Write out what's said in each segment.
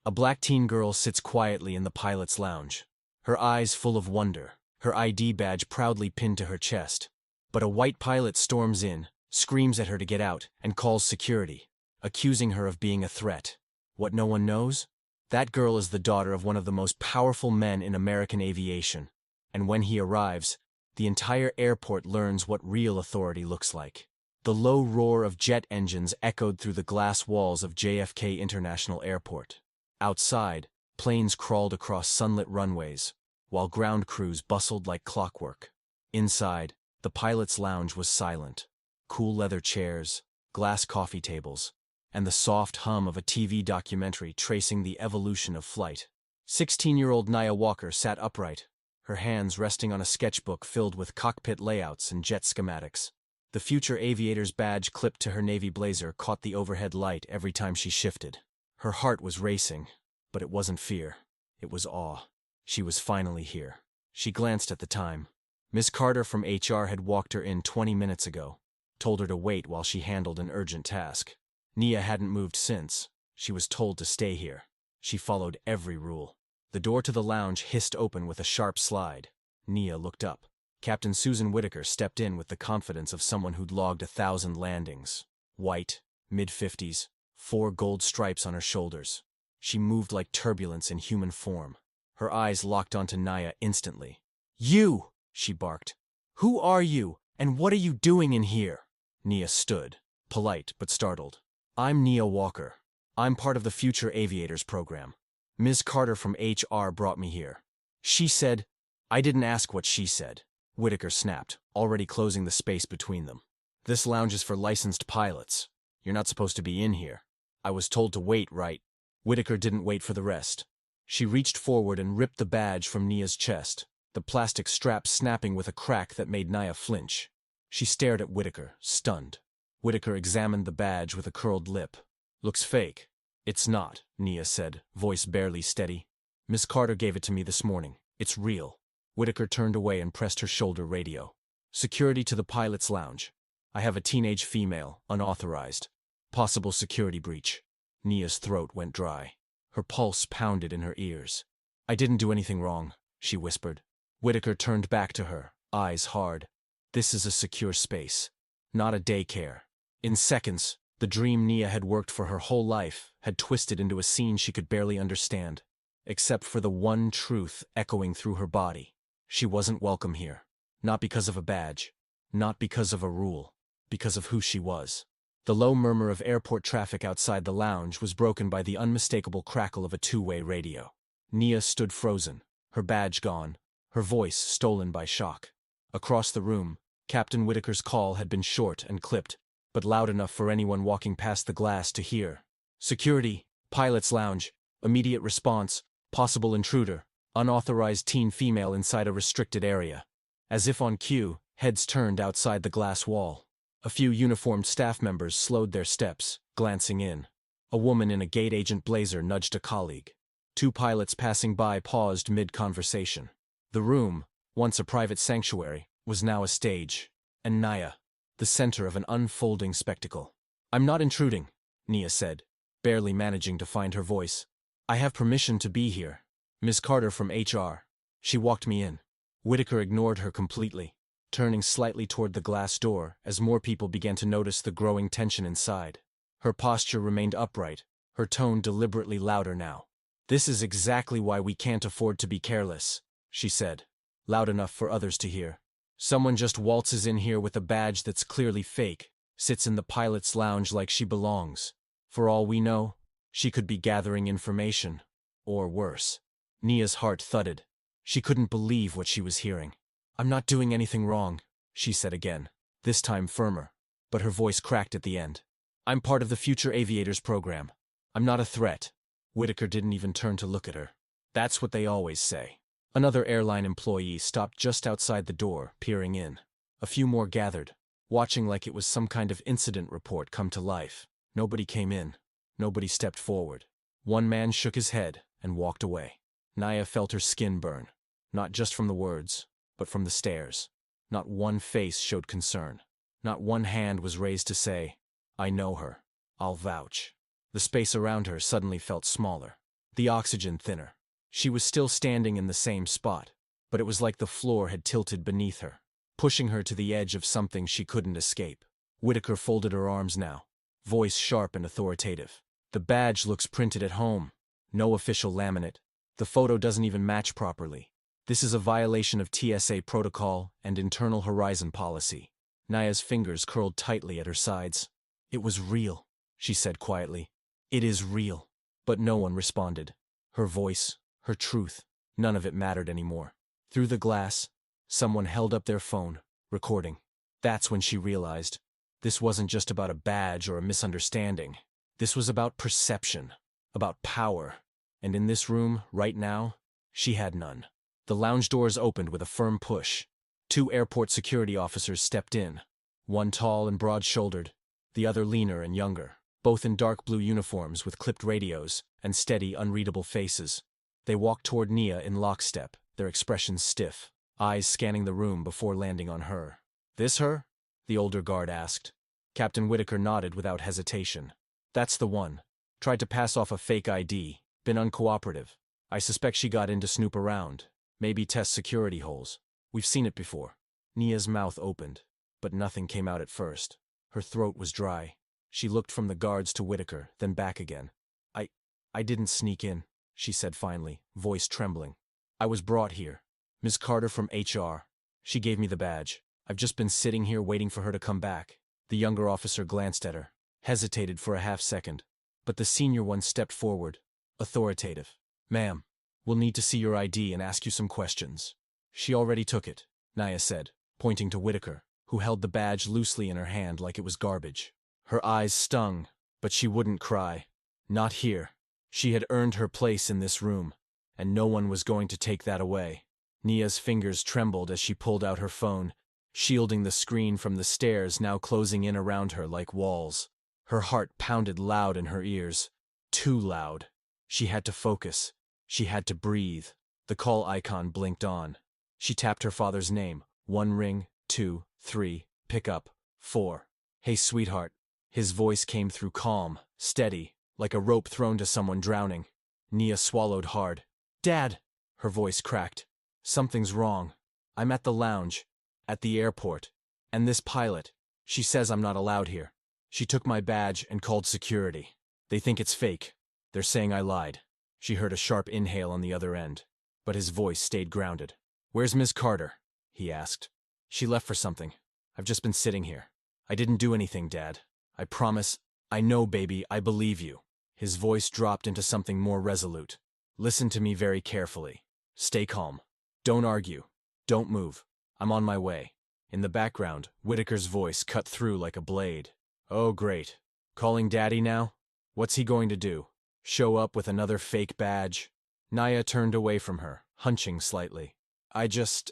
A black teen girl sits quietly in the pilot's lounge, her eyes full of wonder, her ID badge proudly pinned to her chest. But a white pilot storms in, screams at her to get out, and calls security, accusing her of being a threat. What no one knows? That girl is the daughter of one of the most powerful men in American aviation, and when he arrives, the entire airport learns what real authority looks like. The low roar of jet engines echoed through the glass walls of JFK International Airport. Outside, planes crawled across sunlit runways, while ground crews bustled like clockwork. Inside, the pilot's lounge was silent. Cool leather chairs, glass coffee tables, and the soft hum of a TV documentary tracing the evolution of flight. 16-year-old Nia Walker sat upright, her hands resting on a sketchbook filled with cockpit layouts and jet schematics. The future aviator's badge clipped to her navy blazer caught the overhead light every time she shifted. Her heart was racing, but it wasn't fear. It was awe. She was finally here. She glanced at the time. Miss Carter from HR had walked her in 20 minutes ago, told her to wait while she handled an urgent task. Nia hadn't moved since. She was told to stay here. She followed every rule. The door to the lounge hissed open with a sharp slide. Nia looked up. Captain Susan Whitaker stepped in with the confidence of someone who'd logged 1,000 landings. White, mid-50s, 4 gold stripes on her shoulders. She moved like turbulence in human form. Her eyes locked onto Nia instantly. "You!" she barked. "Who are you, and what are you doing in here?" Nia stood, polite but startled. "I'm Nia Walker. I'm part of the Future Aviators program. Ms. Carter from HR brought me here. She said—" "I didn't ask what she said," Whitaker snapped, already closing the space between them. "This lounge is for licensed pilots. You're not supposed to be in here. I was told to wait, right?" Whitaker didn't wait for the rest. She reached forward and ripped the badge from Nia's chest, the plastic strap snapping with a crack that made Nia flinch. She stared at Whitaker, stunned. Whitaker examined the badge with a curled lip. "Looks fake." "It's not," Nia said, voice barely steady. "Miss Carter gave it to me this morning. It's real." Whitaker turned away and pressed her shoulder radio. "Security to the pilot's lounge. I have a teenage female, unauthorized. Possible security breach." Nia's throat went dry. Her pulse pounded in her ears. "I didn't do anything wrong," she whispered. Whitaker turned back to her, eyes hard. "This is a secure space, not a daycare." In seconds, the dream Nia had worked for her whole life had twisted into a scene she could barely understand, except for the one truth echoing through her body. She wasn't welcome here. Not because of a badge. Not because of a rule. Because of who she was. The low murmur of airport traffic outside the lounge was broken by the unmistakable crackle of a two-way radio. Nia stood frozen, her badge gone, her voice stolen by shock. Across the room, Captain Whitaker's call had been short and clipped, but loud enough for anyone walking past the glass to hear. "Security, pilot's lounge, immediate response, possible intruder, unauthorized teen female inside a restricted area." As if on cue, heads turned outside the glass wall. A few uniformed staff members slowed their steps, glancing in. A woman in a gate agent blazer nudged a colleague. 2 pilots passing by paused mid-conversation. The room, once a private sanctuary, was now a stage, and Nia, the center of an unfolding spectacle. "I'm not intruding," Nia said, barely managing to find her voice. "I have permission to be here. Miss Carter from HR. She walked me in." Whitaker ignored her completely, turning slightly toward the glass door as more people began to notice the growing tension inside. Her posture remained upright, her tone deliberately louder now. "This is exactly why we can't afford to be careless," she said, loud enough for others to hear. "Someone just waltzes in here with a badge that's clearly fake, sits in the pilot's lounge like she belongs. For all we know, she could be gathering information, or worse." Nia's heart thudded. She couldn't believe what she was hearing. "I'm not doing anything wrong," she said again, this time firmer, but her voice cracked at the end. "I'm part of the Future Aviators program. I'm not a threat." Whitaker didn't even turn to look at her. "That's what they always say." Another airline employee stopped just outside the door, peering in. A few more gathered, watching like it was some kind of incident report come to life. Nobody came in. Nobody stepped forward. One man shook his head and walked away. Nia felt her skin burn, not just from the words, but from the stares. Not one face showed concern. Not one hand was raised to say, "I know her. I'll vouch." The space around her suddenly felt smaller. the oxygen thinner. She was still standing in the same spot, but it was like the floor had tilted beneath her, pushing her to the edge of something she couldn't escape. Whitaker folded her arms now, voice sharp and authoritative. The badge looks printed at home. No official laminate. The photo doesn't even match properly. This is a violation of TSA protocol and internal horizon policy. Naya's fingers curled tightly at her sides. It was real, she said quietly. It is real. But no one responded. Her voice, her truth, none of it mattered anymore. Through the glass, someone held up their phone, recording. That's when she realized. This wasn't just about a badge or a misunderstanding. This was about perception, about power. And in this room, right now, she had none. The lounge doors opened with a firm push. 2 airport security officers stepped in, one tall and broad-shouldered, the other leaner and younger, both in dark blue uniforms with clipped radios and steady, unreadable faces. They walked toward Nia in lockstep, their expressions stiff, eyes scanning the room before landing on her. "This her?" the older guard asked. Captain Whitaker nodded without hesitation. "That's the one. Tried to pass off a fake ID, been uncooperative. I suspect she got in to snoop around, maybe test security holes. We've seen it before." Nia's mouth opened, but nothing came out at first. Her throat was dry. She looked from the guards to Whitaker, then back again. I didn't sneak in," she said finally, voice trembling. "I was brought here. Ms. Carter from HR. She gave me the badge. I've just been sitting here waiting for her to come back." The younger officer glanced at her, hesitated for a half-second, but the senior one stepped forward, authoritative. "Ma'am, we'll need to see your ID and ask you some questions." "She already took it," Nia said, pointing to Whitaker, who held the badge loosely in her hand like it was garbage. Her eyes stung, but she wouldn't cry. Not here. She had earned her place in this room, and no one was going to take that away. Nia's fingers trembled as she pulled out her phone, shielding the screen from the stairs now closing in around her like walls. Her heart pounded loud in her ears. Too loud. She had to focus. She had to breathe. The call icon blinked on. She tapped her father's name. 1 ring, 2, 3, pick up, 4. "Hey, sweetheart." His voice came through calm, steady, like a rope thrown to someone drowning. Nia swallowed hard. "Dad!" Her voice cracked. "Something's wrong. I'm at the lounge, at the airport, and this pilot, she says I'm not allowed here. She took my badge and called security. They think it's fake. They're saying I lied." She heard a sharp inhale on the other end, but his voice stayed grounded. "Where's Miss Carter?" he asked. "She left for something. I've just been sitting here. I didn't do anything, Dad. I promise. I know, baby, I believe you." His voice dropped into something more resolute. "Listen to me very carefully. Stay calm. Don't argue. Don't move. I'm on my way." In the background, Whitaker's voice cut through like a blade. "Oh, great. Calling Daddy now? What's he going to do? Show up with another fake badge?" Nia turned away from her, hunching slightly. I just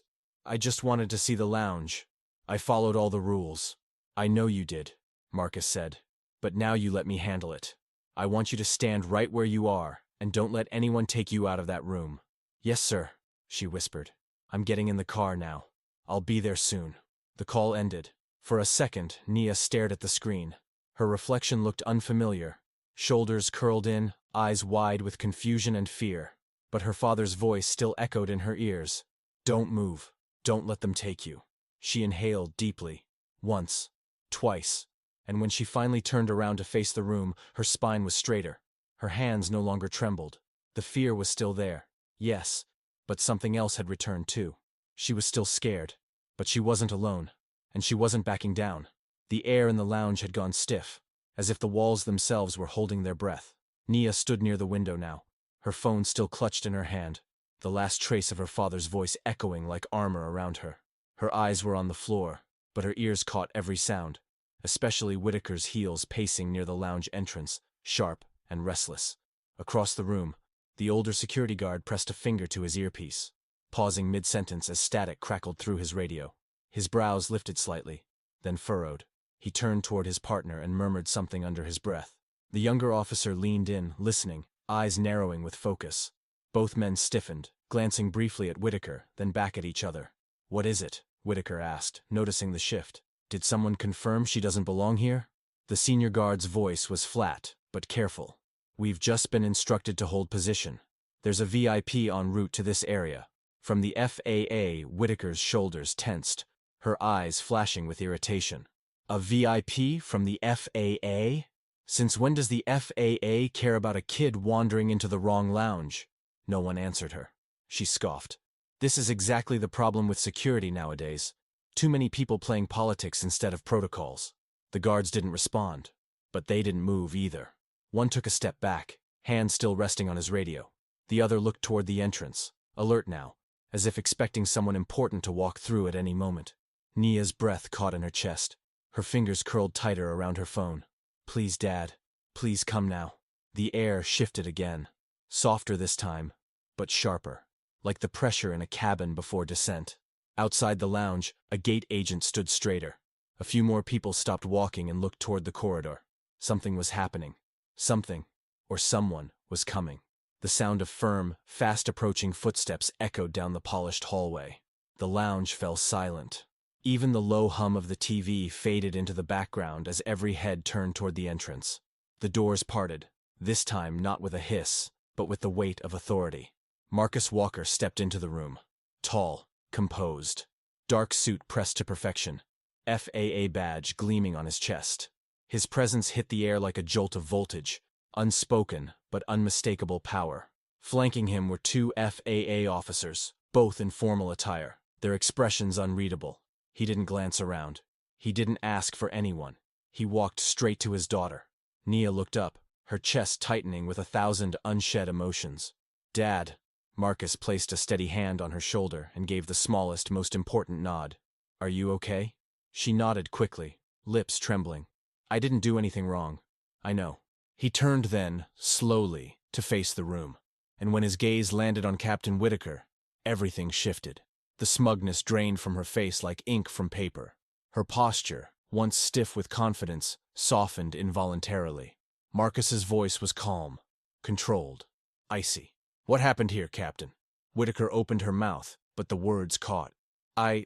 wanted to see the lounge. I followed all the rules." "I know you did," Marcus said. "But now you let me handle it. I want you to stand right where you are, and don't let anyone take you out of that room." "Yes, sir," she whispered. "I'm getting in the car now. I'll be there soon." The call ended. For a second, Nia stared at the screen. Her reflection looked unfamiliar. Shoulders curled in, eyes wide with confusion and fear. But her father's voice still echoed in her ears. "Don't move. Don't let them take you." She inhaled deeply. Once. Twice. And when she finally turned around to face the room, her spine was straighter. Her hands no longer trembled. The fear was still there. Yes. But something else had returned too. She was still scared. But she wasn't alone. And she wasn't backing down. The air in the lounge had gone stiff, as if the walls themselves were holding their breath. Nia stood near the window now, her phone still clutched in her hand, the last trace of her father's voice echoing like armor around her. Her eyes were on the floor, but her ears caught every sound, especially Whitaker's heels pacing near the lounge entrance, sharp and restless. Across the room, the older security guard pressed a finger to his earpiece, pausing mid-sentence as static crackled through his radio. His brows lifted slightly, then furrowed. He turned toward his partner and murmured something under his breath. The younger officer leaned in, listening, eyes narrowing with focus. Both men stiffened, glancing briefly at Whitaker, then back at each other. "What is it?" Whitaker asked, noticing the shift. "Did someone confirm she doesn't belong here?" The senior guard's voice was flat, but careful. We've just been instructed to hold position. There's a VIP en route to this area. From the FAA, Whitaker's shoulders tensed, her eyes flashing with irritation. A VIP from the FAA? Since when does the FAA care about a kid wandering into the wrong lounge? No one answered her. She scoffed. This is exactly the problem with security nowadays. Too many people playing politics instead of protocols. The guards didn't respond, but they didn't move either. One took a step back, hand still resting on his radio. The other looked toward the entrance, alert now, as if expecting someone important to walk through at any moment. Nia's breath caught in her chest. Her fingers curled tighter around her phone. Please, Dad. Please come now. The air shifted again. Softer this time, but sharper, like the pressure in a cabin before descent. Outside the lounge, a gate agent stood straighter. A few more people stopped walking and looked toward the corridor. Something was happening. Something, or someone, was coming. The sound of firm, fast-approaching footsteps echoed down the polished hallway. The lounge fell silent. Even the low hum of the TV faded into the background as every head turned toward the entrance. The doors parted, this time not with a hiss, but with the weight of authority. Marcus Walker stepped into the room. Tall, composed, dark suit pressed to perfection, FAA badge gleaming on his chest. His presence hit the air like a jolt of voltage, unspoken but unmistakable power. Flanking him were two FAA officers, both in formal attire, their expressions unreadable. He didn't glance around. He didn't ask for anyone. He walked straight to his daughter. Nia looked up, her chest tightening with 1,000 unshed emotions. Dad. Marcus placed a steady hand on her shoulder and gave the smallest, most important nod. Are you okay? She nodded quickly, lips trembling. I didn't do anything wrong. I know. He turned then, slowly, to face the room. And when his gaze landed on Captain Whitaker, everything shifted. The smugness drained from her face like ink from paper. Her posture, once stiff with confidence, softened involuntarily. Marcus's voice was calm, controlled, icy. What happened here, Captain? Whitaker opened her mouth, but the words caught. I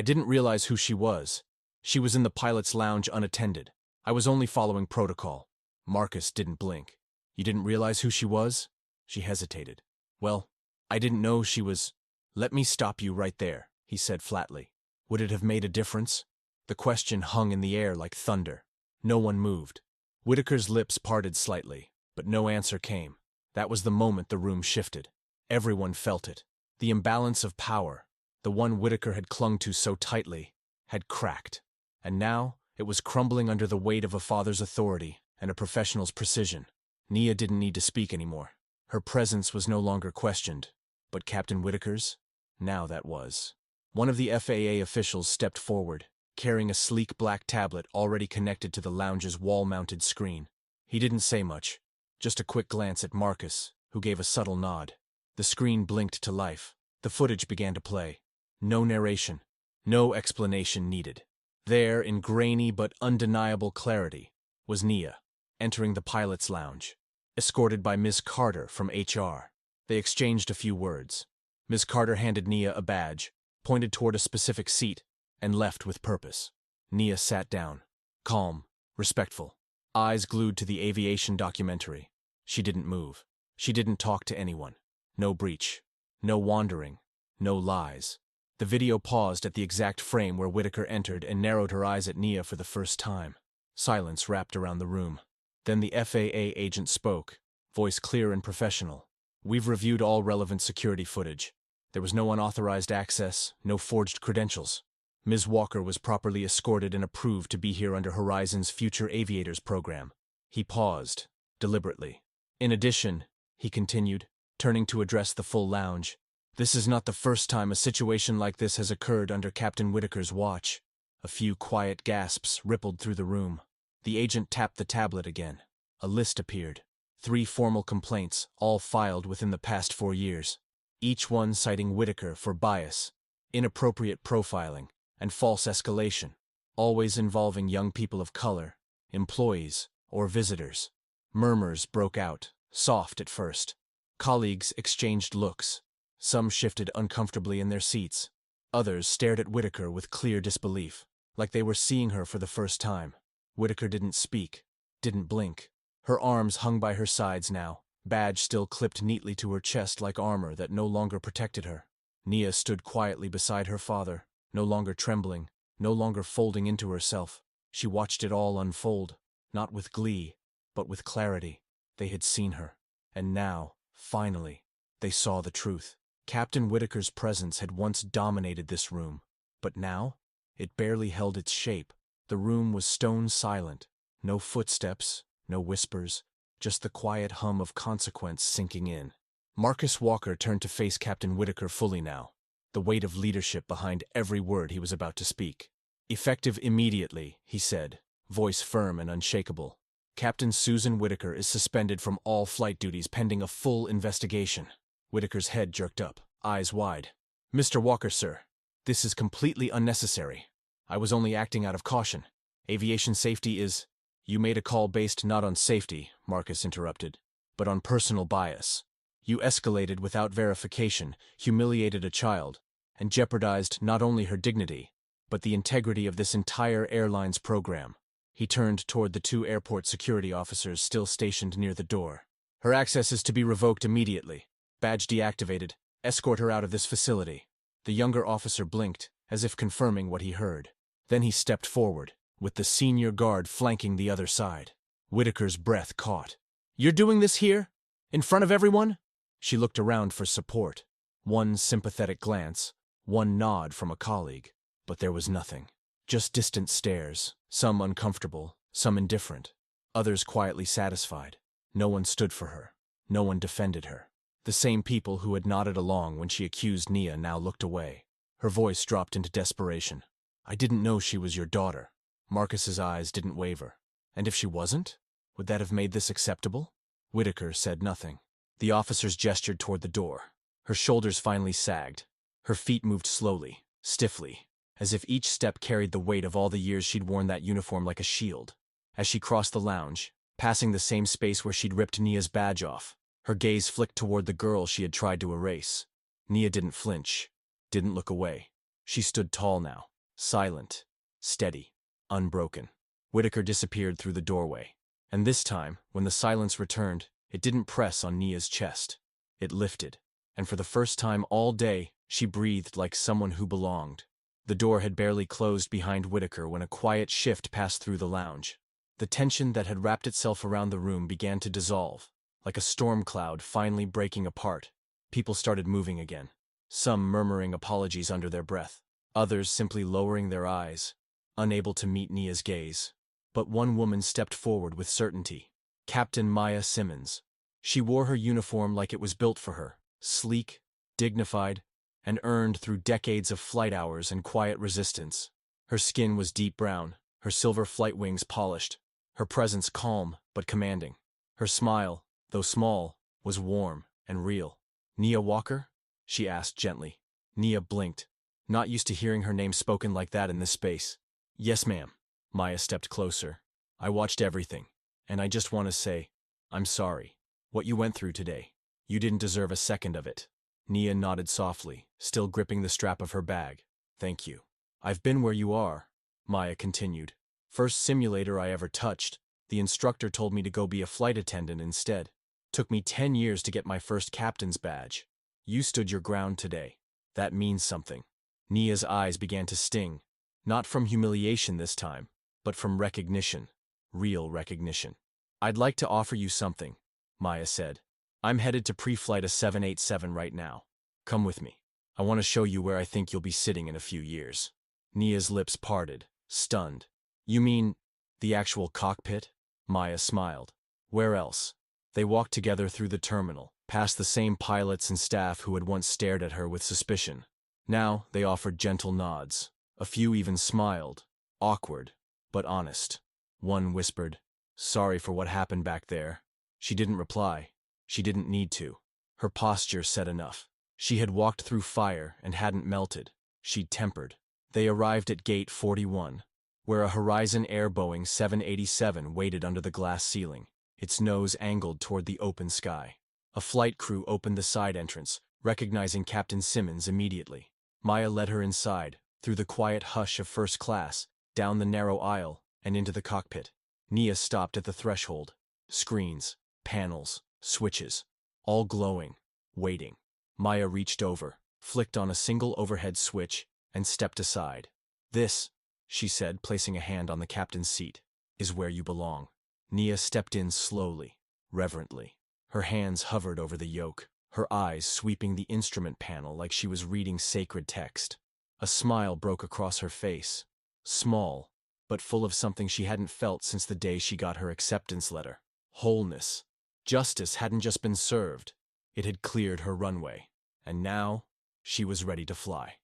didn't realize who she was. She was in the pilot's lounge unattended. I was only following protocol. Marcus didn't blink. You didn't realize who she was? She hesitated. Well, I didn't know she was... Let me stop you right there, he said flatly. Would it have made a difference? The question hung in the air like thunder. No one moved. Whitaker's lips parted slightly, but no answer came. That was the moment the room shifted. Everyone felt it. The imbalance of power, the one Whitaker had clung to so tightly, had cracked. And now, it was crumbling under the weight of a father's authority and a professional's precision. Nia didn't need to speak anymore. Her presence was no longer questioned. But Captain Whitaker's? Now that was. One of the FAA officials stepped forward, carrying a sleek black tablet already connected to the lounge's wall-mounted screen. He didn't say much, just a quick glance at Marcus, who gave a subtle nod. The screen blinked to life. The footage began to play. No narration, no explanation needed. There, in grainy but undeniable clarity, was Nia, entering the pilot's lounge, escorted by Ms. Carter from HR. They exchanged a few words. Ms. Carter handed Nia a badge, pointed toward a specific seat, and left with purpose. Nia sat down, calm, respectful, eyes glued to the Aviation documentary. She didn't move. She didn't talk to anyone. No breach. No wandering. No lies. The video paused at the exact frame where Whitaker entered and narrowed her eyes at Nia for the first time. Silence wrapped around the room. Then the FAA agent spoke, voice clear and professional. We've reviewed all relevant security footage. There was no unauthorized access, no forged credentials. Ms. Walker was properly escorted and approved to be here under Horizon's Future Aviators program. He paused, deliberately. In addition, he continued, turning to address the full lounge, this is not the first time a situation like this has occurred under Captain Whitaker's watch. A few quiet gasps rippled through the room. The agent tapped the tablet again. A list appeared. 3 formal complaints, all filed within the past 4 years. Each one citing Whitaker for bias, inappropriate profiling, and false escalation, always involving young people of color, employees, or visitors. Murmurs broke out, soft at first. Colleagues exchanged looks. Some shifted uncomfortably in their seats. Others stared at Whitaker with clear disbelief, like they were seeing her for the first time. Whitaker didn't speak, didn't blink. Her arms hung by her sides now, badge still clipped neatly to her chest like armor that no longer protected her. Nia stood quietly beside her father, no longer trembling, no longer folding into herself. She watched it all unfold, not with glee, but with clarity. They had seen her, and now, finally, they saw the truth. Captain Whitaker's presence had once dominated this room, but now, it barely held its shape. The room was stone silent, no footsteps, no whispers, just the quiet hum of consequence sinking in. Marcus Walker turned to face Captain Whitaker fully now, the weight of leadership behind every word he was about to speak. "Effective immediately," he said, voice firm and unshakable. "Captain Susan Whitaker is suspended from all flight duties pending a full investigation." Whitaker's head jerked up, eyes wide. "Mr. Walker, sir, this is completely unnecessary. I was only acting out of caution. Aviation safety is—" "You made a call based not on safety," Marcus interrupted, "but on personal bias. You escalated without verification, humiliated a child, and jeopardized not only her dignity, but the integrity of this entire airline's program." He turned toward the two airport security officers still stationed near the door. "Her access is to be revoked immediately. Badge deactivated. Escort her out of this facility." The younger officer blinked, as if confirming what he heard. Then he stepped forward, with the senior guard flanking the other side. Whitaker's breath caught. "You're doing this here? In front of everyone?" She looked around for support. One sympathetic glance, one nod from a colleague, but there was nothing. Just distant stares, some uncomfortable, some indifferent, others quietly satisfied. No one stood for her. No one defended her. The same people who had nodded along when she accused Nia now looked away. Her voice dropped into desperation. "I didn't know she was your daughter." Marcus's eyes didn't waver. "And if she wasn't? Would that have made this acceptable?" Whitaker said nothing. The officers gestured toward the door. Her shoulders finally sagged. Her feet moved slowly, stiffly, as if each step carried the weight of all the years she'd worn that uniform like a shield. As she crossed the lounge, passing the same space where she'd ripped Nia's badge off, her gaze flicked toward the girl she had tried to erase. Nia didn't flinch, didn't look away. She stood tall now, silent, steady, unbroken. Whitaker disappeared through the doorway. And this time, when the silence returned, it didn't press on Nia's chest. It lifted, and for the first time all day, she breathed like someone who belonged. The door had barely closed behind Whitaker when a quiet shift passed through the lounge. The tension that had wrapped itself around the room began to dissolve, like a storm cloud finally breaking apart. People started moving again, some murmuring apologies under their breath, others simply lowering their eyes, unable to meet Nia's gaze. But one woman stepped forward with certainty. Captain Maya Simmons. She wore her uniform like it was built for her, sleek, dignified, and earned through decades of flight hours and quiet resistance. Her skin was deep brown, her silver flight wings polished, her presence calm but commanding. Her smile, though small, was warm and real. "Nia Walker?" she asked gently. Nia blinked, not used to hearing her name spoken like that in this space. "Yes, ma'am." Maya stepped closer. "I watched everything, and I just want to say, I'm sorry. What you went through today, you didn't deserve a second of it." Nia nodded softly, still gripping the strap of her bag. "Thank you." "I've been where you are," Maya continued. "First simulator I ever touched, the instructor told me to go be a flight attendant instead. Took me 10 years to get my first captain's badge. You stood your ground today. That means something." Nia's eyes began to sting, not from humiliation this time, but from recognition, real recognition. "I'd like to offer you something," Maya said. "I'm headed to pre-flight a 787 right now. Come with me. I want to show you where I think you'll be sitting in a few years." Nia's lips parted, stunned. "You mean the actual cockpit?" Maya smiled. "Where else?" They walked together through the terminal, past the same pilots and staff who had once stared at her with suspicion. Now they offered gentle nods. A few even smiled, awkward, but honest. One whispered, "Sorry for what happened back there." She didn't reply. She didn't need to. Her posture said enough. She had walked through fire and hadn't melted. She'd tempered. They arrived at Gate 41, where a Horizon Air Boeing 787 waited under the glass ceiling, its nose angled toward the open sky. A flight crew opened the side entrance, recognizing Captain Simmons immediately. Maya led her inside, through the quiet hush of first class, down the narrow aisle, and into the cockpit. Nia stopped at the threshold. Screens, panels, switches, all glowing, waiting. Maya reached over, flicked on a single overhead switch, and stepped aside. "This," she said, placing a hand on the captain's seat, "is where you belong." Nia stepped in slowly, reverently. Her hands hovered over the yoke, her eyes sweeping the instrument panel like she was reading sacred text. A smile broke across her face, small, but full of something she hadn't felt since the day she got her acceptance letter. Wholeness. Justice hadn't just been served, it had cleared her runway, and now she was ready to fly.